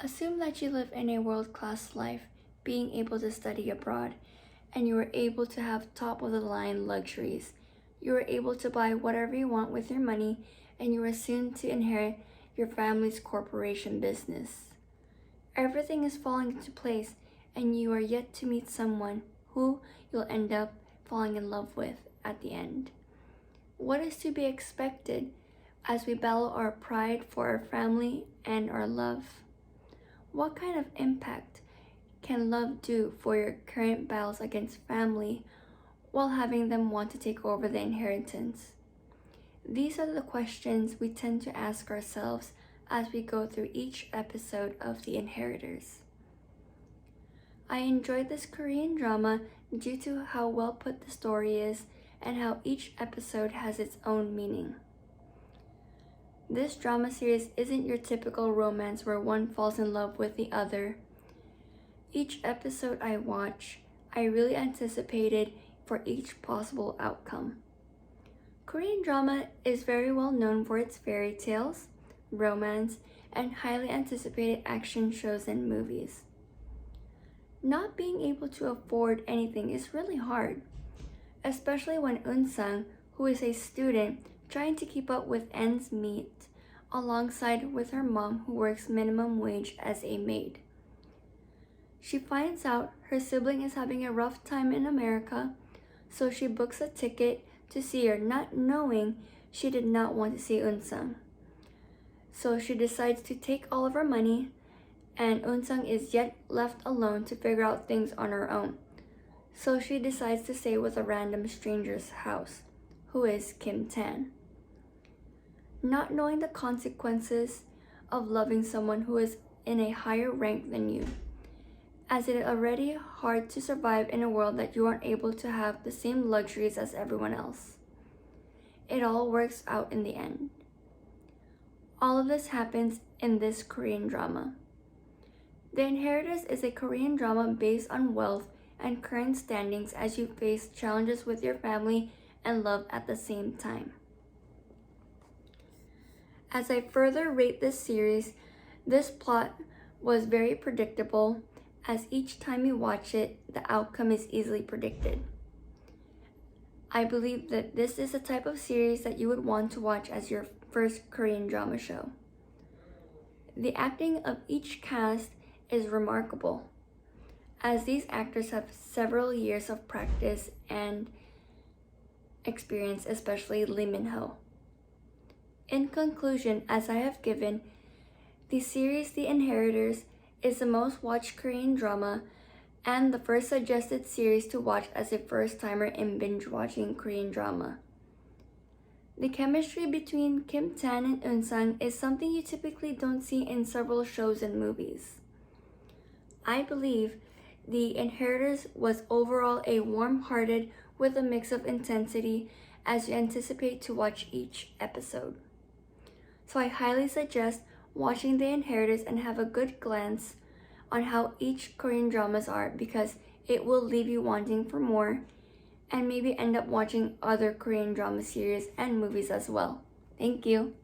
Assume that you live in a world-class life, being able to study abroad, and you are able to have top-of-the-line luxuries. You are able to buy whatever you want with your money, and you are soon to inherit your family's corporation business. Everything is falling into place, and you are yet to meet someone who you'll end up falling in love with at the end. What is to be expected as we battle our pride for our family and our love? What kind of impact can love do for your current battles against family while having them want to take over the inheritance? These are the questions we tend to ask ourselves as we go through each episode of The Inheritors. I enjoyed this Korean drama due to how well put the story is and how each episode has its own meaning. This drama series isn't your typical romance where one falls in love with the other. Each episode I watch, I really anticipated for each possible outcome. Korean drama is very well known for its fairy tales, romance, and highly anticipated action shows and movies. Not being able to afford anything is really hard, especially when Eun-sung, who is a student trying to keep up with ends meet, alongside with her mom who works minimum wage as a maid. She finds out her sibling is having a rough time in America, so she books a ticket to see her, not knowing she did not want to see Eun-sung. So she decides to take all of her money, and Eun-sung is yet left alone to figure out things on her own. So she decides to stay with a random stranger's house, who is Kim Tan. Not knowing the consequences of loving someone who is in a higher rank than you, as it is already hard to survive in a world that you aren't able to have the same luxuries as everyone else. It all works out in the end. All of this happens in this Korean drama. The Inheritors is a Korean drama based on wealth and current standings as you face challenges with your family and love at the same time. As I further rate this series, this plot was very predictable, as each time you watch it, the outcome is easily predicted. I believe that this is the type of series that you would want to watch as your first Korean drama show. The acting of each cast is remarkable, as these actors have several years of practice and experience, especially Lee Min-ho. In conclusion, as I have given, the series The Inheritors is the most watched Korean drama and the first suggested series to watch as a first-timer in binge-watching Korean drama. The chemistry between Kim Tan and Eun-sung is something you typically don't see in several shows and movies. I believe The Inheritors was overall a warm-hearted with a mix of intensity as you anticipate to watch each episode. So I highly suggest watching The Inheritors and have a good glance on how each Korean dramas are, because it will leave you wanting for more and maybe end up watching other Korean drama series and movies as well. Thank you.